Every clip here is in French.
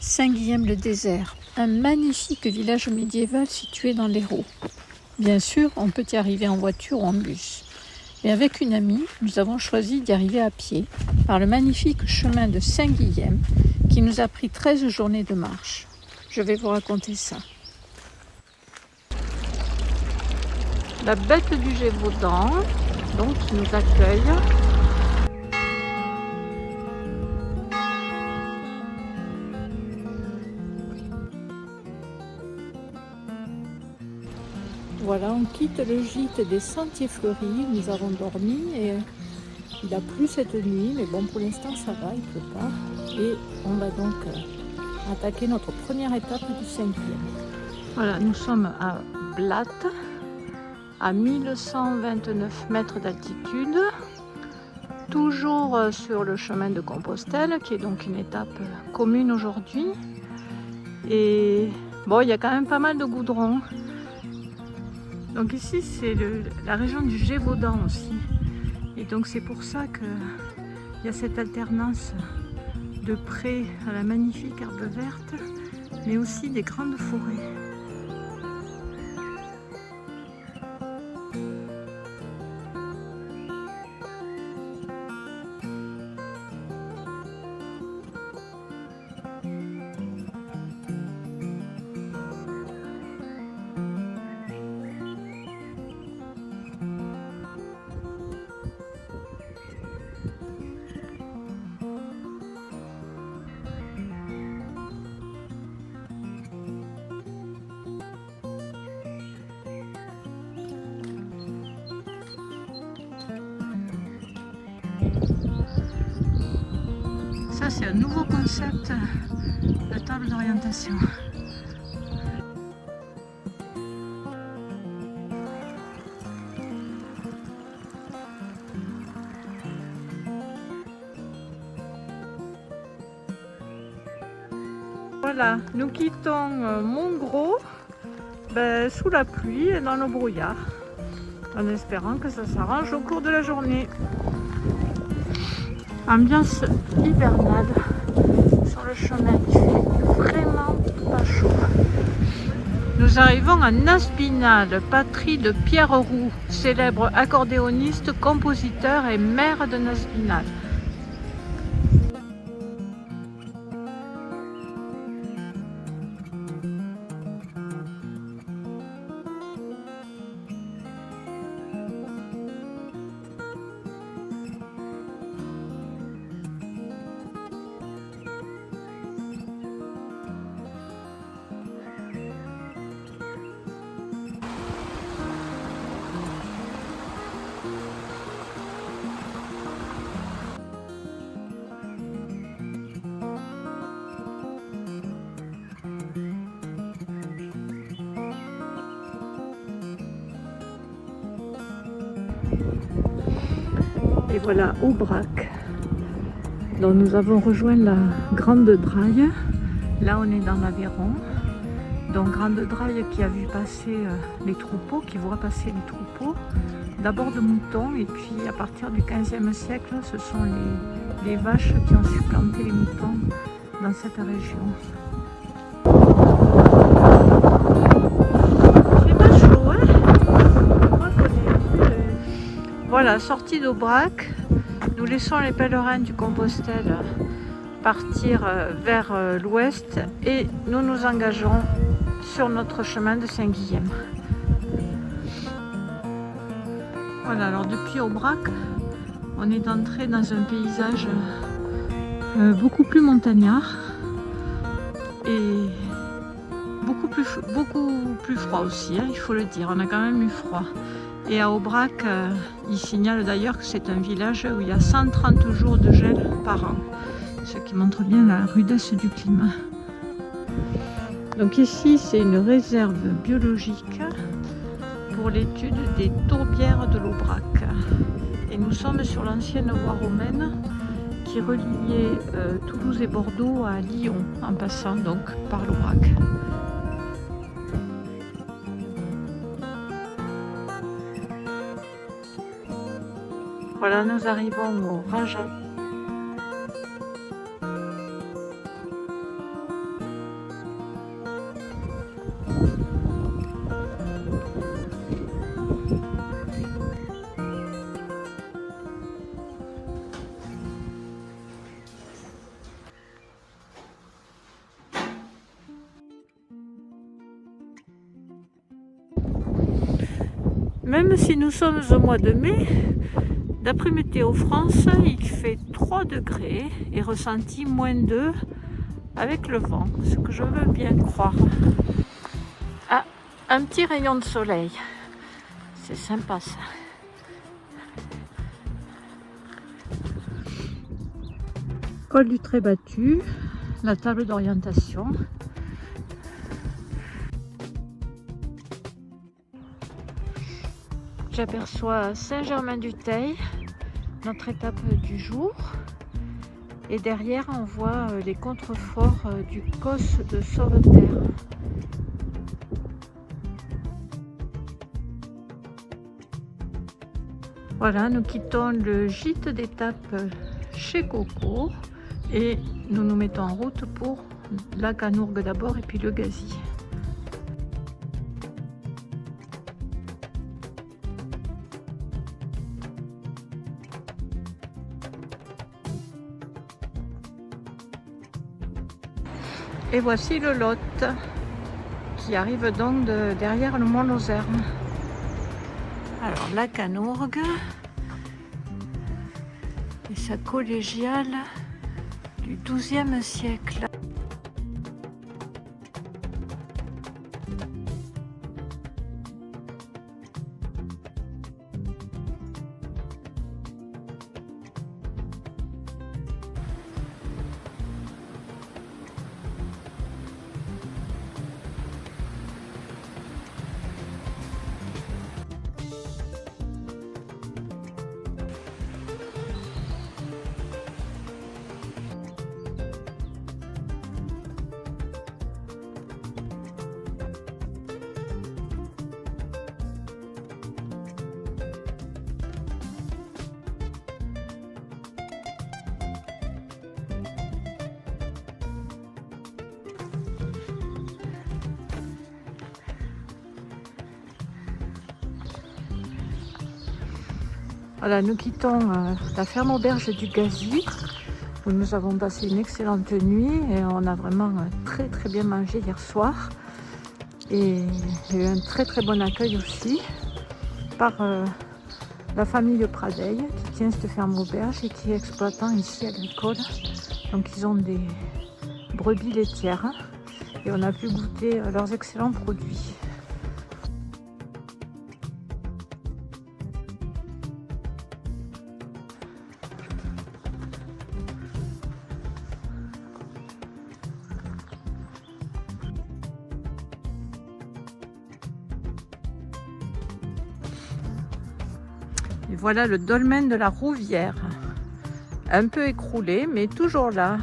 Saint-Guilhem-le-Désert, un magnifique village médiéval situé dans l'Hérault. Bien sûr, on peut y arriver en voiture ou en bus. Mais avec une amie, nous avons choisi d'y arriver à pied par le magnifique chemin de Saint-Guilhem qui nous a pris 13 journées de marche. Je vais vous raconter ça. La bête du Gévaudan, donc, qui nous accueille. Voilà, on quitte le gîte des Sentiers Fleuris. Nous avons dormi et il a plu cette nuit, mais bon, pour l'instant ça va, il ne pleut pas. Et on va donc attaquer notre première étape du Saint-Guilhem. Voilà, nous sommes à Blatte, à 1129 mètres d'altitude, toujours sur le chemin de Compostelle, qui est donc une étape commune aujourd'hui. Et bon, il y a quand même pas mal de goudron. Donc ici, c'est la région du Gévaudan aussi. Et donc c'est pour ça qu'il y a cette alternance de prés à la magnifique herbe verte, mais aussi des grandes forêts. Ça, c'est un nouveau concept de table d'orientation. Voilà, nous quittons Montgros sous la pluie et dans le brouillard, en espérant que ça s'arrange au cours de la journée. Ambiance hivernale sur le chemin, il fait vraiment pas chaud. Nous arrivons à Naspinal, patrie de Pierre Roux, célèbre accordéoniste, compositeur et maire de Naspinal. Et voilà Aubrac, dont nous avons rejoint la Grande Draille. Là on est dans l'Aveyron, donc Grande Draille qui a vu passer les troupeaux, qui voit passer les troupeaux, d'abord de moutons, et puis à partir du 15e siècle, ce sont les vaches qui ont supplanté les moutons dans cette région. C'est pas chaud, hein? Voilà, sortie d'Aubrac, nous laissons les pèlerins du Compostelle partir vers l'ouest et nous nous engageons sur notre chemin de Saint-Guilhem. Voilà, alors depuis Aubrac, on est entré dans un paysage beaucoup plus montagnard et beaucoup plus froid aussi, hein, il faut le dire, on a quand même eu froid. Et à Aubrac, il signale d'ailleurs que c'est un village où il y a 130 jours de gel par an, ce qui montre bien la rudesse du climat. Donc ici, c'est une réserve biologique pour l'étude des tourbières de l'Aubrac. Et nous sommes sur l'ancienne voie romaine qui reliait Toulouse et Bordeaux à Lyon, en passant donc par l'Aubrac. Voilà, nous arrivons au Raja. Même si nous sommes au mois de mai, d'après Météo France, il fait 3 degrés et ressenti -2 avec le vent, ce que je veux bien croire. Ah, un petit rayon de soleil, c'est sympa ça. Col du Trait Battu, la table d'orientation. J'aperçois Saint-Germain-du-Teil, notre étape du jour. Et derrière, on voit les contreforts du COS de Sauveterre. Voilà, nous quittons le gîte d'étape chez Coco et nous nous mettons en route pour la Canourgue d'abord et puis le Gazi. Et voici le Lot qui arrive donc derrière le Mont Lozerne. Alors la Canourgue et sa collégiale du XIIe siècle. Voilà, nous quittons la ferme auberge du Gazi où nous avons passé une excellente nuit et on a vraiment très bien mangé hier soir. Et il y a eu un très bon accueil aussi par la famille Pradeil qui tient cette ferme auberge et qui est exploitant ici agricole. Donc ils ont des brebis laitières et on a pu goûter leurs excellents produits. Et voilà le dolmen de la Rouvière, un peu écroulé mais toujours là.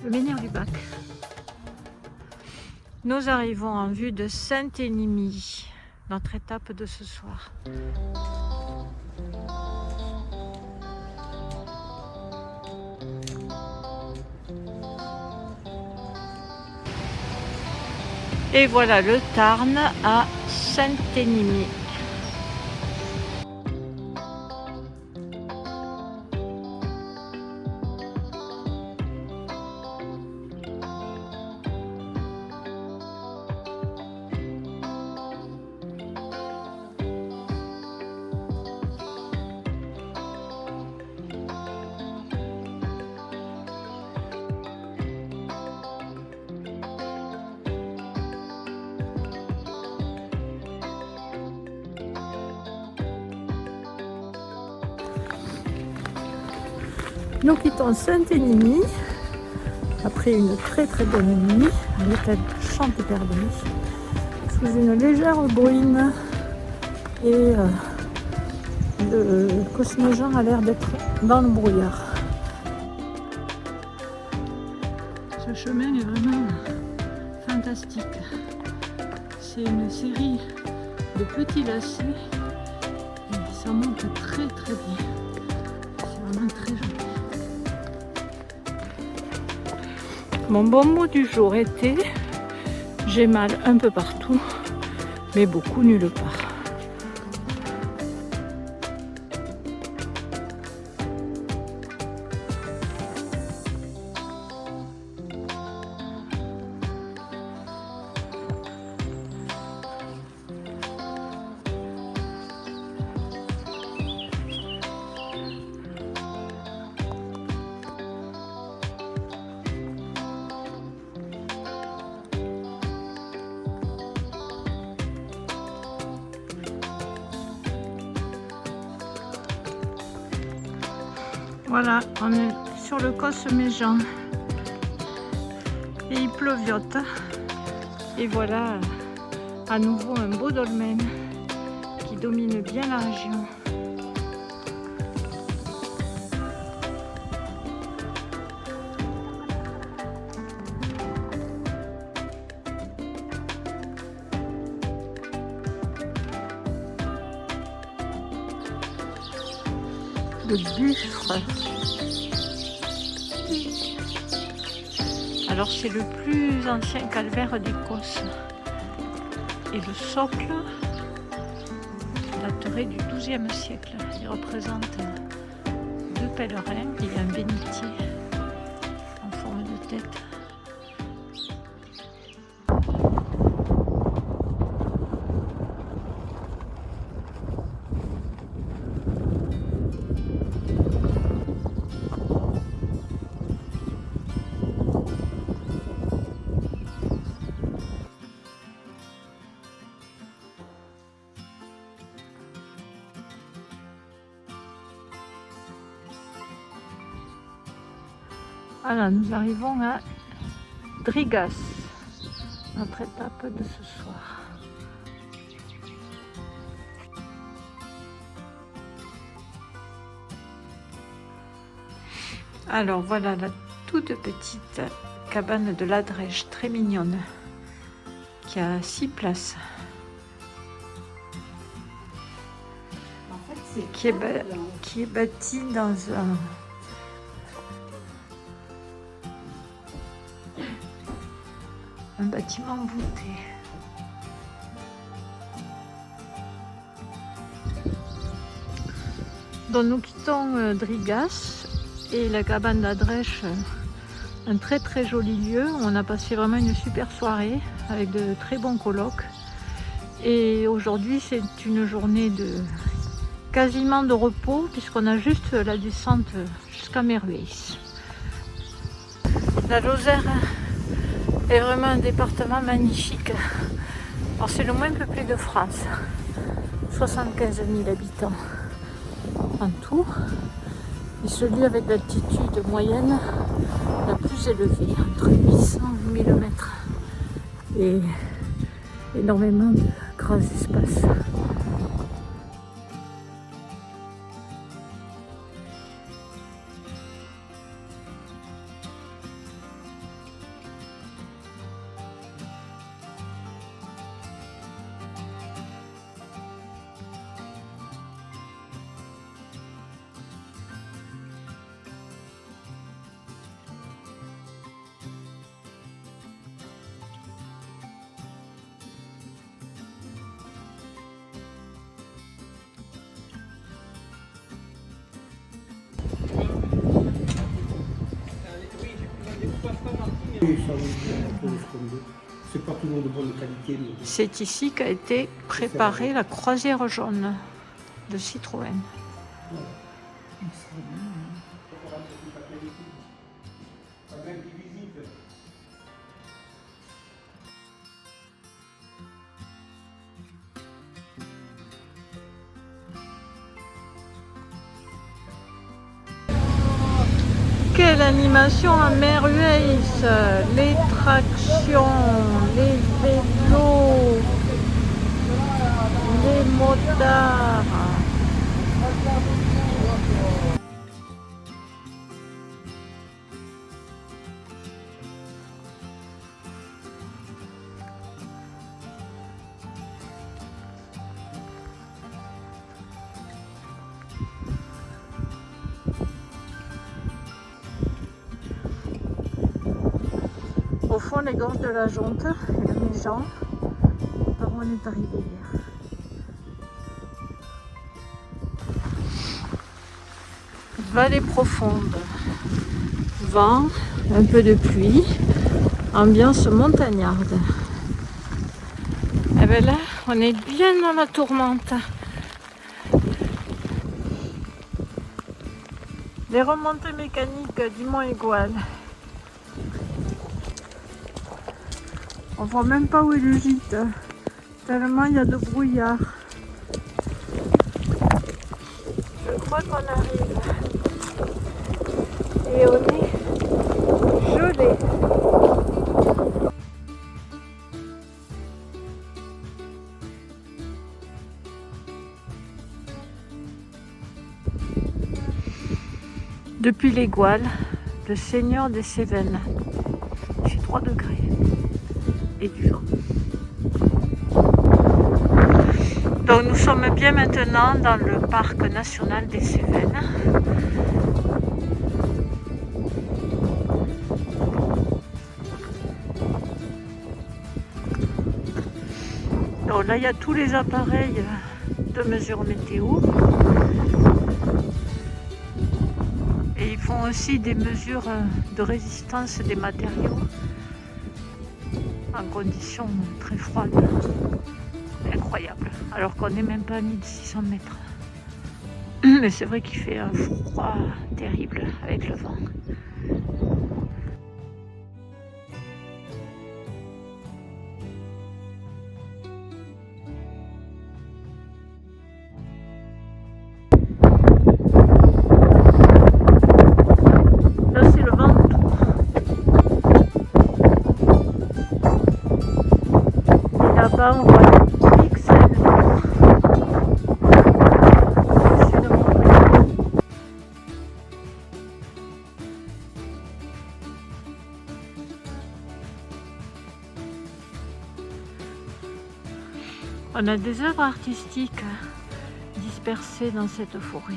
Le menhir du Bac. Nous arrivons en vue de Saint-Énimie, notre étape de ce soir. Et voilà le Tarn à Saint-Énimie. Nous quittons Saint-Énimie après une très bonne nuit à l'hôtel Chanteperdry sous une légère bruine et Le Cosméjean a l'air d'être dans le brouillard. Ce chemin est vraiment fantastique. C'est une série de petits lacets et ça monte très très bien. C'est vraiment très joli. Mon bon mot du jour était: j'ai mal un peu partout, mais beaucoup nulle part. Voilà, on est sur le Cosméjean et il pleuviote. Et voilà à nouveau un beau dolmen qui domine bien la région. Le buffre. Alors c'est le plus ancien calvaire d'Écosse. Et le socle daterait du XIIe siècle. Il représente deux pèlerins et un bénitier en forme de tête. Voilà, nous arrivons à Drigas, notre étape de ce soir. Alors voilà la toute petite cabane de l'Adrèche, très mignonne, qui a 6 places. En fait, qui est bâtie dans un bâtiment voûté. Donc nous quittons Drigas et la cabane d'Adrèche, un très très joli lieu. On a passé vraiment une super soirée avec de très bons colloques. Et aujourd'hui c'est une journée quasiment de repos puisqu'on a juste la descente jusqu'à Merveille. La Lozère est vraiment un département magnifique. Alors c'est le moins peuplé de France, 75 000 habitants en tout. Et celui avec l'altitude moyenne la plus élevée, entre 800 et 1000 mètres. Et énormément de grands espaces. C'est pas toujours de bonne qualité. C'est ici qu'a été préparée la croisière jaune de Citroën. Quelle animation à Merveille! Les tractions, les vélos, les motards. Au fond, les gorges de la Jonte et la Méjean, par où on est arrivé hier. Vallée profonde, vent, un peu de pluie, ambiance montagnarde. Et bien là, on est bien dans la tourmente. Les remontées mécaniques du Mont Aigoual. On voit même pas où est le gîte, tellement il y a de brouillard. Je crois qu'on arrive. Et on est gelé. Depuis l'Aigoual, le Seigneur des Cévennes. Il fait 3 degrés. Et du vent. Donc nous sommes bien maintenant dans le parc national des Cévennes. Donc là il y a tous les appareils de mesure météo. Et ils font aussi des mesures de résistance des matériaux en conditions très froides. Incroyable. Alors qu'on n'est même pas à 1600 mètres. Mais c'est vrai qu'il fait un froid terrible avec le vent. Là c'est le Ventoux. Et là-bas on voit le Pixel. On a des œuvres artistiques dispersées dans cette forêt.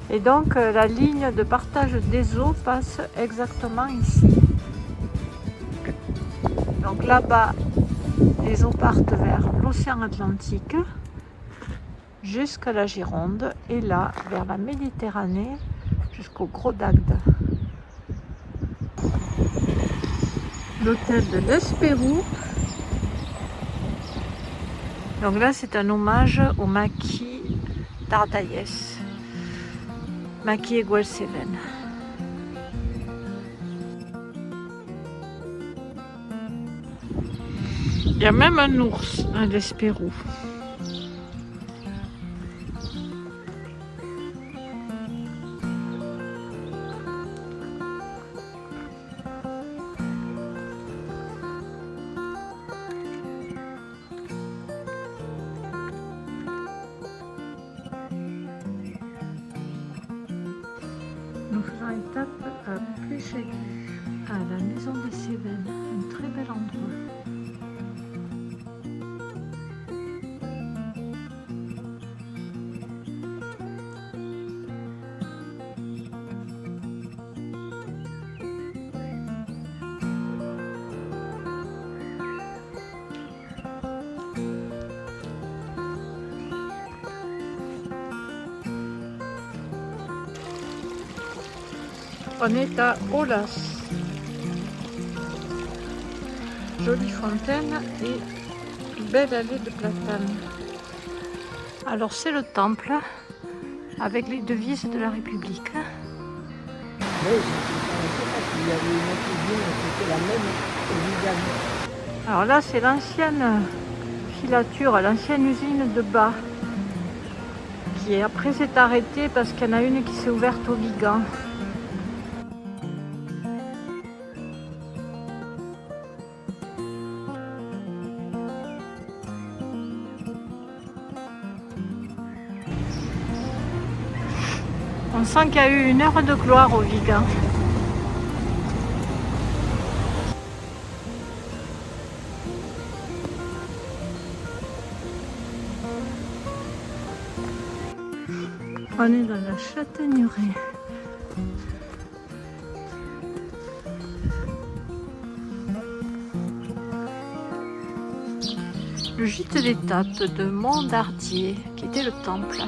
Et donc la ligne de partage des eaux passe exactement ici. Donc là-bas, les eaux partent vers l'océan Atlantique jusqu'à la Gironde et là vers la Méditerranée jusqu'au Gros d'Agde. L'hôtel de l'Espérou. Donc là c'est un hommage au maquis d'Ardaïès, maquis Aigoual-Cévennes. Il y a même un ours à l'Espérou. Nous faisons étape à Pléchédu, à la maison des Cévennes, un très bel endroit. On est à Aulas. Jolie fontaine et belle allée de platanes. Alors c'est le temple avec les devises de la République. Oui, il y avait une autre c'était la même, évidemment. Alors là c'est l'ancienne filature, l'ancienne usine de bas qui après s'est arrêtée parce qu'il y en a une qui s'est ouverte au Vigan. sent qu'il y a eu une heure de gloire au Vigan. On est dans la châtaigneraie. Le gîte d'étape de Mont-Dardier, qui était le temple.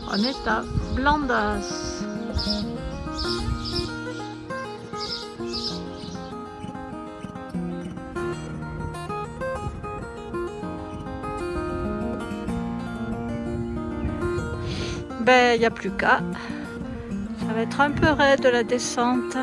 On est à Blandas. Ben, il n'y a plus qu'à. Ça va être un peu raide la descente.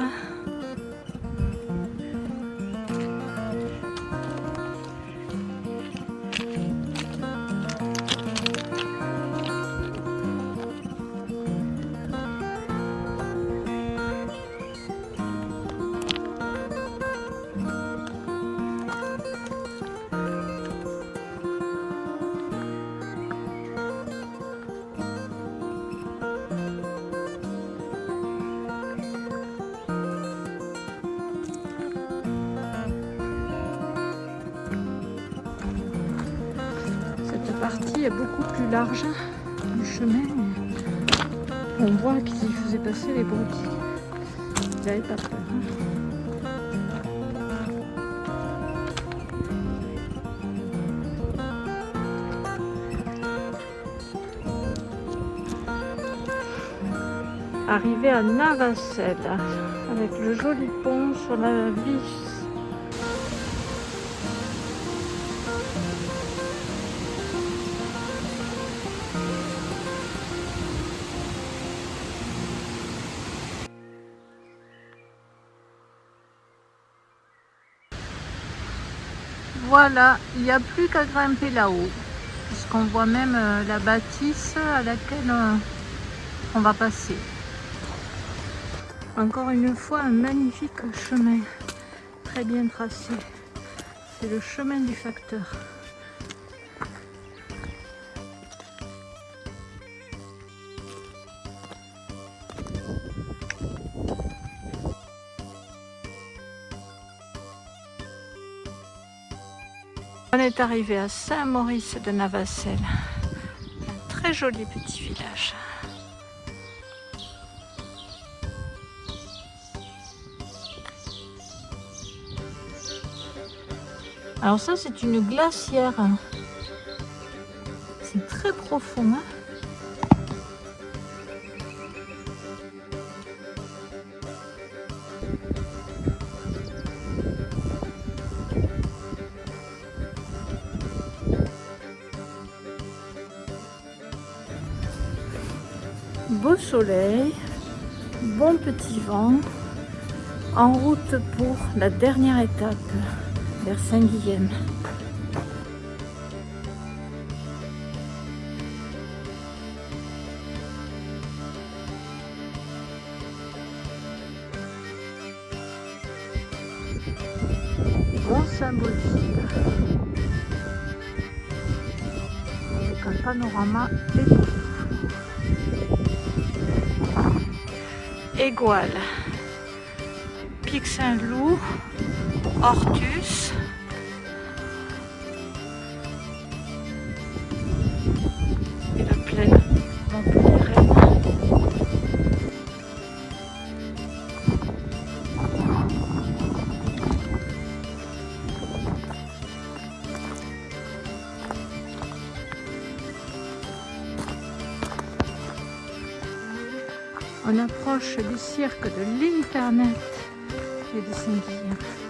Cette partie est beaucoup plus large du chemin. On voit qu'ils y faisaient passer les brebis. Ils n'avaient pas peur. Arrivé à Navacelles, avec le joli pont sur la Vis. Voilà, il n'y a plus qu'à grimper là-haut, puisqu'on voit même la bâtisse à laquelle on va passer. Encore une fois, un magnifique chemin, très bien tracé. C'est le chemin du facteur. On est arrivé à Saint-Maurice de Navacelles, un très joli petit village. Alors ça, c'est une glacière. C'est très profond, hein. Beau soleil, bon petit vent, en route pour la dernière étape vers Saint-Guilhem. Mont-Saint-Baudile, avec un panorama époustouflant. Égoal, Pic Saint-Loup, Ortus, et la plaine Montpellier-Rennes. On approche du cirque de l'Internet et de Saint-Guilhem.